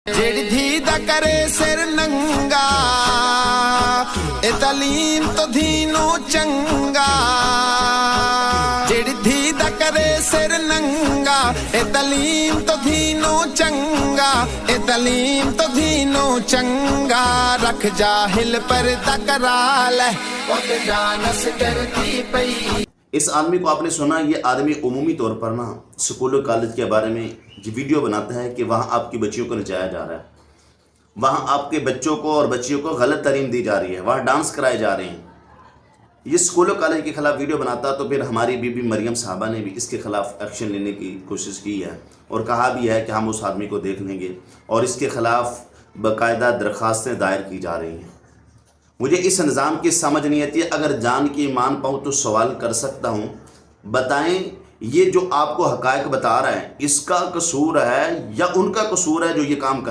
جیڑی دھی دا کرے سر ننگا اے تعلیم تو دھینو چنگا جیڑی دھی دا کرے سر ننگا اے تعلیم تو دھینو چنگا اے تعلیم تو دھینو چنگا رکھ جاہل پر تکرال ہے وقت جانس کرتی پئی۔ اس آدمی کو آپ نے سنا، یہ آدمی عمومی طور پر سکول و کالج کے بارے میں یہ ویڈیو بناتا ہے کہ وہاں آپ کی بچیوں کو نچایا جا رہا ہے، وہاں آپ کے بچوں کو اور بچیوں کو غلط تعلیم دی جا رہی ہے، وہاں ڈانس کرائے جا رہے ہیں۔ یہ سکول و کالج کے خلاف ویڈیو بناتا تو پھر ہماری بی بی مریم صاحبہ نے بھی اس کے خلاف ایکشن لینے کی کوشش کی ہے اور کہا بھی ہے کہ ہم اس آدمی کو دیکھ لیں گے، اور اس کے خلاف باقاعدہ درخواستیں دائر کی جا رہی ہیں۔ مجھے اس نظام کی سمجھ نہیں آتی ہے، اگر جان کی مان پاؤں تو سوال کر سکتا ہوں، بتائیں یہ جو آپ کو حقائق بتا رہا ہے اس کا قصور ہے یا ان کا قصور ہے جو یہ کام کر